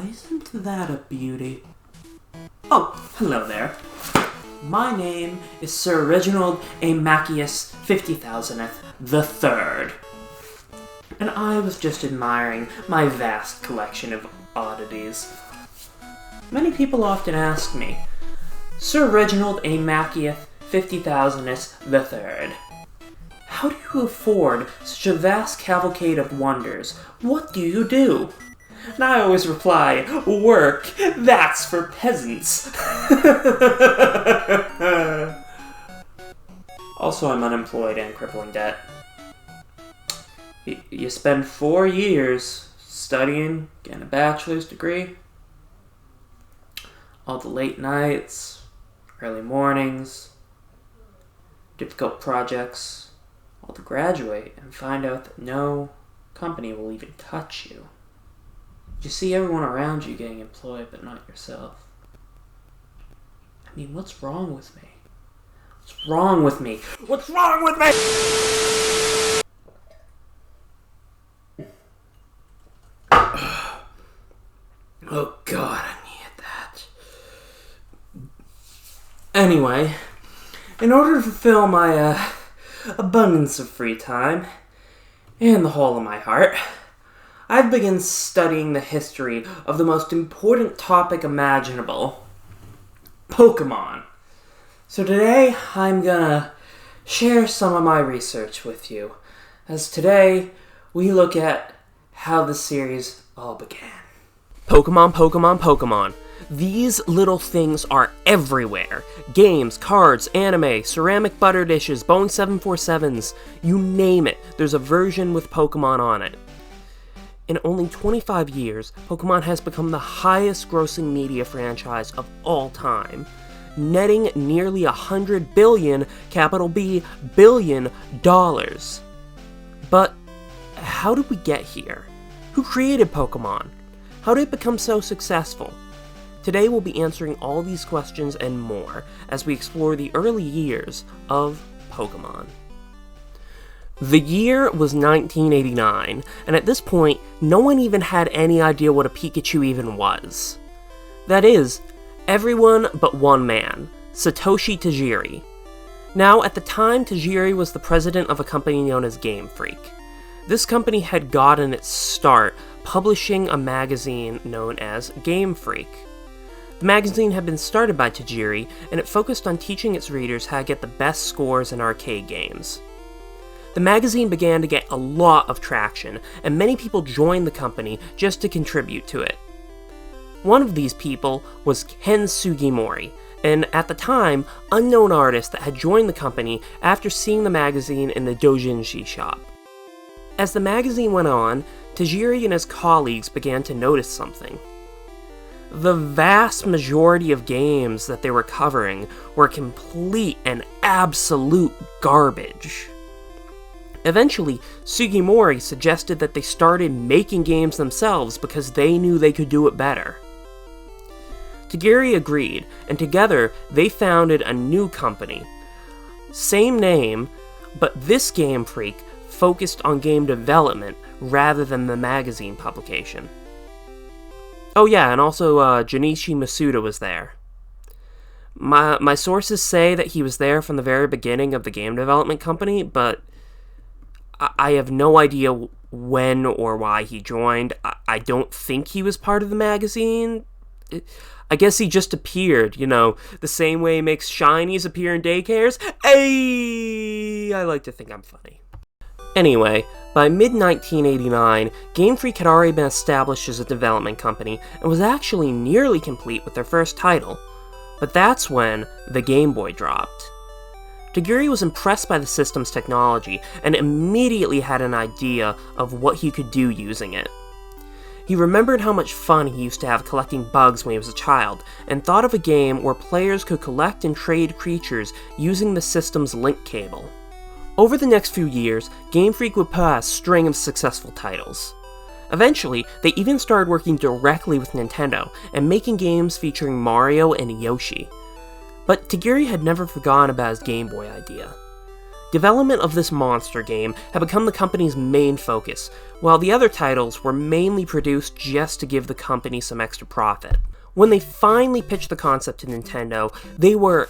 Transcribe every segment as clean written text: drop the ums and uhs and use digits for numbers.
Isn't that a beauty? Oh, hello there. My name is Sir Reginald Amachius 50,000th the Third, and I was just admiring my vast collection of oddities. Many people often ask me, Sir Reginald Amachius 50,000th the Third, how do you afford such a vast cavalcade of wonders? What do you do? And I always reply, work, that's for peasants. Also, I'm unemployed and crippling debt. You spend 4 years studying, getting a bachelor's degree. All the late nights, early mornings, difficult projects, all to graduate and find out that no company will even touch you. You see everyone around you getting employed, but not yourself. I mean, what's wrong with me? What's wrong with me? What's wrong with me? Oh God, I need that. Anyway, in order to fulfill my abundance of free time and the whole of my heart, I've begun studying the history of the most important topic imaginable, Pokemon. So today, I'm gonna share some of my research with you, as today, we look at how the series all began. Pokemon, Pokemon, Pokemon. These little things are everywhere. Games, cards, anime, ceramic butter dishes, Boeing 747s, you name it, there's a version with Pokemon on it. In only 25 years, Pokemon has become the highest grossing media franchise of all time, netting nearly $100 billion, capital B, billion dollars. But how did we get here? Who created Pokemon? How did it become so successful? Today we'll be answering all these questions and more as we explore the early years of Pokemon. The year was 1989, and at this point, no one even had any idea what a Pikachu even was. That is, everyone but one man, Satoshi Tajiri. Now, at the time, Tajiri was the president of a company known as Game Freak. This company had gotten its start publishing a magazine known as Game Freak. The magazine had been started by Tajiri, and it focused on teaching its readers how to get the best scores in arcade games. The magazine began to get a lot of traction, and many people joined the company just to contribute to it. One of these people was Ken Sugimori, an, at the time, unknown artist that had joined the company after seeing the magazine in the doujinshi shop. As the magazine went on, Tajiri and his colleagues began to notice something. The vast majority of games that they were covering were complete and absolute garbage. Eventually, Sugimori suggested that they started making games themselves because they knew they could do it better. Tajiri agreed, and together they founded a new company. Same name, but this Game Freak focused on game development rather than the magazine publication. Oh yeah, and also Junichi Masuda was there. My sources say that he was there from the very beginning of the game development company, but I have no idea when or why he joined. I don't think he was part of the magazine. I guess he just appeared, the same way he makes shinies appear in daycares. Hey, I like to think I'm funny. Anyway, by mid-1989, Game Freak had already been established as a development company and was actually nearly complete with their first title. But that's when the Game Boy dropped. Tajiri was impressed by the system's technology and immediately had an idea of what he could do using it. He remembered how much fun he used to have collecting bugs when he was a child, and thought of a game where players could collect and trade creatures using the system's link cable. Over the next few years, Game Freak would put out a string of successful titles. Eventually, they even started working directly with Nintendo, and making games featuring Mario and Yoshi. But Tajiri had never forgotten about his Game Boy idea. Development of this monster game had become the company's main focus, while the other titles were mainly produced just to give the company some extra profit. When they finally pitched the concept to Nintendo, they were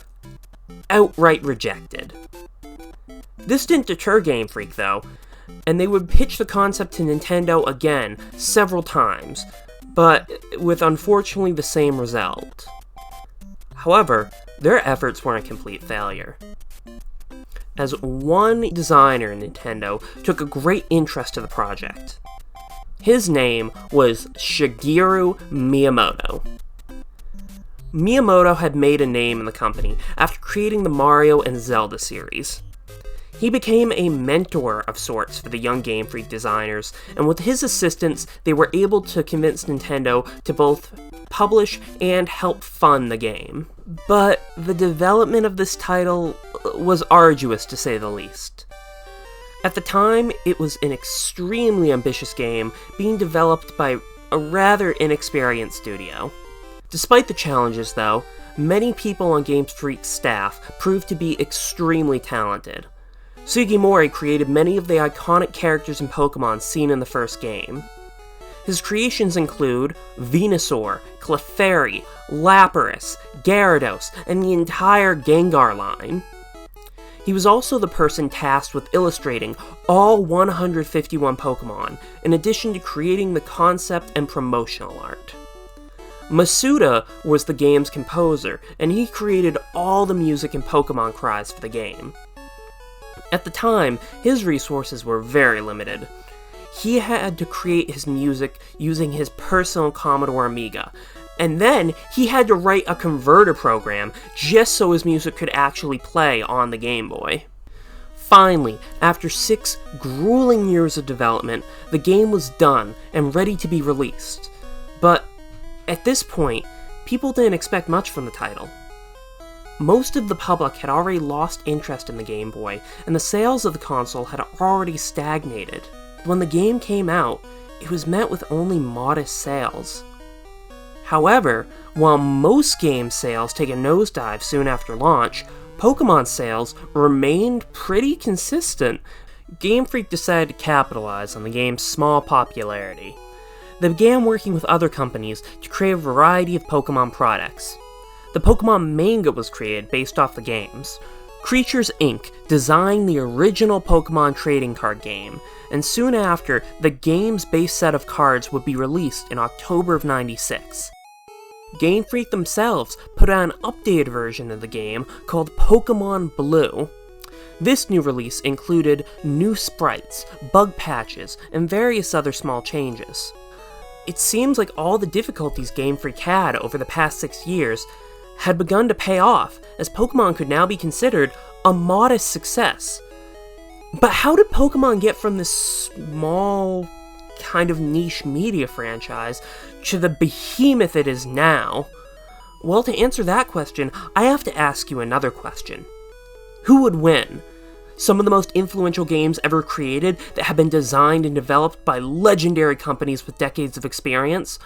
outright rejected. This didn't deter Game Freak, though, and they would pitch the concept to Nintendo again several times, but with unfortunately the same result. However, their efforts weren't a complete failure, as one designer in Nintendo took a great interest to the project. His name was Shigeru Miyamoto. Miyamoto had made a name in the company after creating the Mario and Zelda series. He became a mentor of sorts for the young Game Freak designers, and with his assistance, they were able to convince Nintendo to both publish and help fund the game. But the development of this title was arduous, to say the least. At the time, it was an extremely ambitious game being developed by a rather inexperienced studio. Despite the challenges, though, many people on Game Freak's staff proved to be extremely talented. Sugimori created many of the iconic characters in Pokemon seen in the first game. His creations include Venusaur, Clefairy, Lapras, Gyarados, and the entire Gengar line. He was also the person tasked with illustrating all 151 Pokemon, in addition to creating the concept and promotional art. Masuda was the game's composer, and he created all the music and Pokemon cries for the game. At the time, his resources were very limited. He had to create his music using his personal Commodore Amiga, and then he had to write a converter program just so his music could actually play on the Game Boy. Finally, after 6 grueling years of development, the game was done and ready to be released. But at this point, people didn't expect much from the title. Most of the public had already lost interest in the Game Boy, and the sales of the console had already stagnated. When the game came out, it was met with only modest sales. However, while most game sales take a nosedive soon after launch, Pokemon sales remained pretty consistent. Game Freak decided to capitalize on the game's small popularity. They began working with other companies to create a variety of Pokemon products. The Pokemon manga was created based off the games. Creatures Inc. designed the original Pokemon trading card game, and soon after, the game's base set of cards would be released in October of '96. Game Freak themselves put out an updated version of the game called Pokemon Blue. This new release included new sprites, bug patches, and various other small changes. It seems like all the difficulties Game Freak had over the past 6 years had begun to pay off, as Pokemon could now be considered a modest success. But how did Pokemon get from this small, kind of niche media franchise to the behemoth it is now? Well, to answer that question, I have to ask you another question. Who would win? Some of the most influential games ever created that have been designed and developed by legendary companies with decades of experience?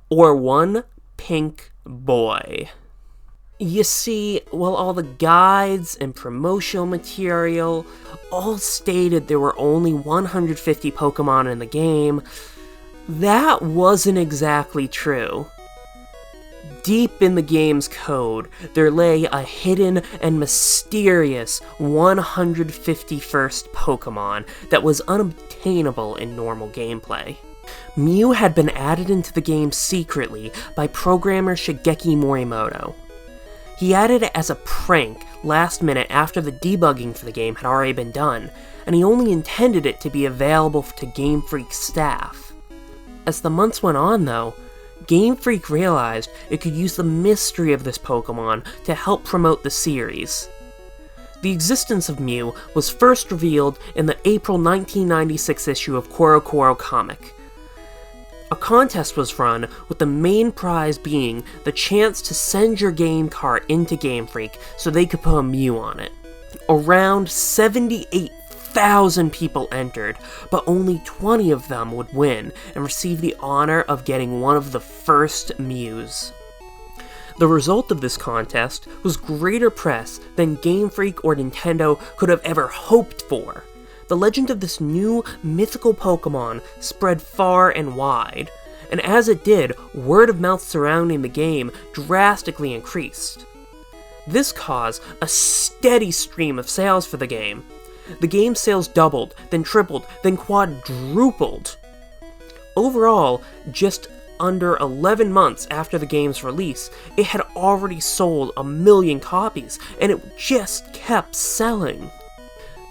Or one pink boy? You see, while all the guides and promotional material all stated there were only 150 Pokemon in the game, that wasn't exactly true. Deep in the game's code, there lay a hidden and mysterious 151st Pokemon that was unobtainable in normal gameplay. Mew had been added into the game secretly by programmer Shigeki Morimoto. He added it as a prank last minute after the debugging for the game had already been done, and he only intended it to be available to Game Freak's staff. As the months went on, though, Game Freak realized it could use the mystery of this Pokemon to help promote the series. The existence of Mew was first revealed in the April 1996 issue of CoroCoro Comic. A contest was run, with the main prize being the chance to send your game cart into Game Freak so they could put a Mew on it. Around 78,000 people entered, but only 20 of them would win and receive the honor of getting one of the first Mews. The result of this contest was greater press than Game Freak or Nintendo could have ever hoped for. The legend of this new mythical Pokemon spread far and wide, and as it did, word of mouth surrounding the game drastically increased. This caused a steady stream of sales for the game. The game's sales doubled, then tripled, then quadrupled. Overall, just under 11 months after the game's release, it had already sold 1 million copies, and it just kept selling.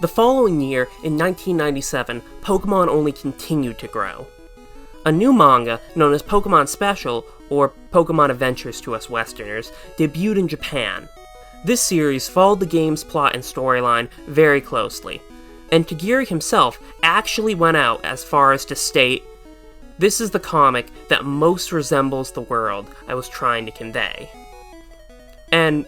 The following year, in 1997, Pokemon only continued to grow. A new manga, known as Pokemon Special, or Pokemon Adventures to us Westerners, debuted in Japan. This series followed the game's plot and storyline very closely, and Tagiri himself actually went out as far as to state, "This is the comic that most resembles the world I was trying to convey." And,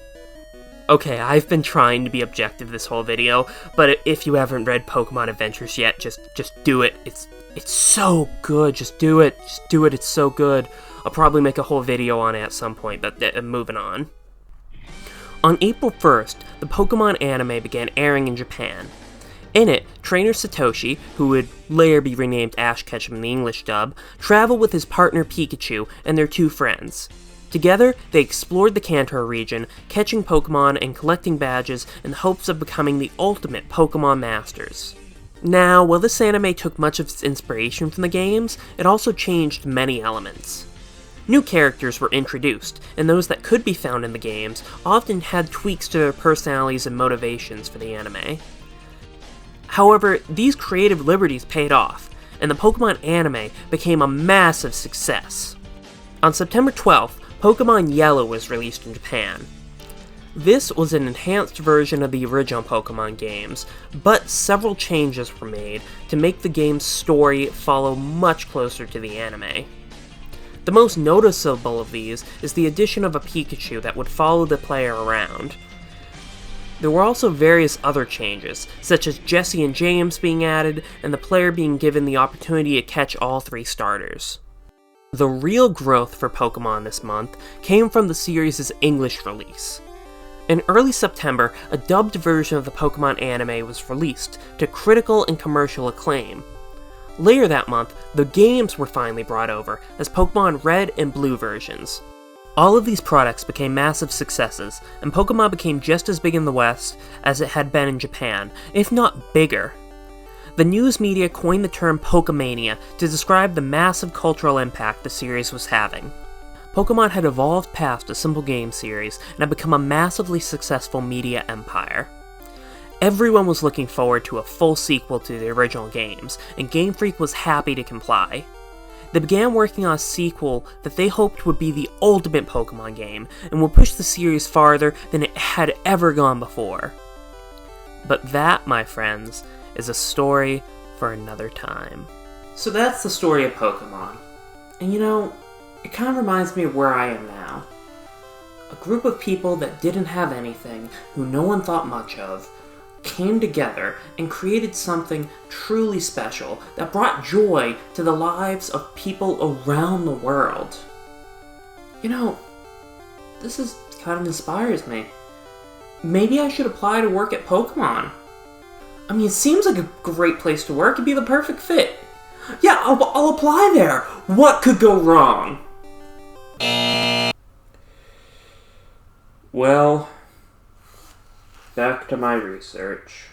okay, I've been trying to be objective this whole video, but if you haven't read Pokemon Adventures yet, just do it. It's so good, just do it, it's so good. I'll probably make a whole video on it at some point, but moving on. On April 1st, the Pokemon anime began airing in Japan. In it, trainer Satoshi, who would later be renamed Ash Ketchum in the English dub, traveled with his partner Pikachu and their 2 friends. Together, they explored the Kanto region, catching Pokemon and collecting badges in hopes of becoming the ultimate Pokemon masters. Now, while this anime took much of its inspiration from the games, it also changed many elements. New characters were introduced, and those that could be found in the games often had tweaks to their personalities and motivations for the anime. However, these creative liberties paid off, and the Pokemon anime became a massive success. On September 12th, Pokemon Yellow was released in Japan. This was an enhanced version of the original Pokemon games, but several changes were made to make the game's story follow much closer to the anime. The most noticeable of these is the addition of a Pikachu that would follow the player around. There were also various other changes, such as Jesse and James being added, and the player being given the opportunity to catch all 3 starters. The real growth for Pokemon this month came from the series' English release. In early September, a dubbed version of the Pokemon anime was released to critical and commercial acclaim. Later that month, the games were finally brought over as Pokemon Red and Blue versions. All of these products became massive successes, and Pokemon became just as big in the West as it had been in Japan, if not bigger. The news media coined the term Pokmania to describe the massive cultural impact the series was having. Pokemon had evolved past a simple game series and had become a massively successful media empire. Everyone was looking forward to a full sequel to the original games, and Game Freak was happy to comply. They began working on a sequel that they hoped would be the ultimate Pokemon game, and would push the series farther than it had ever gone before. But that, my friends, is a story for another time. So that's the story of Pokemon. And you know, it kind of reminds me of where I am now. A group of people that didn't have anything, who no one thought much of, came together and created something truly special that brought joy to the lives of people around the world. You know, this kind of inspires me. Maybe I should apply to work at Pokemon. I mean, it seems like a great place to work. It'd be the perfect fit. Yeah, I'll apply there. What could go wrong? Well, back to my research.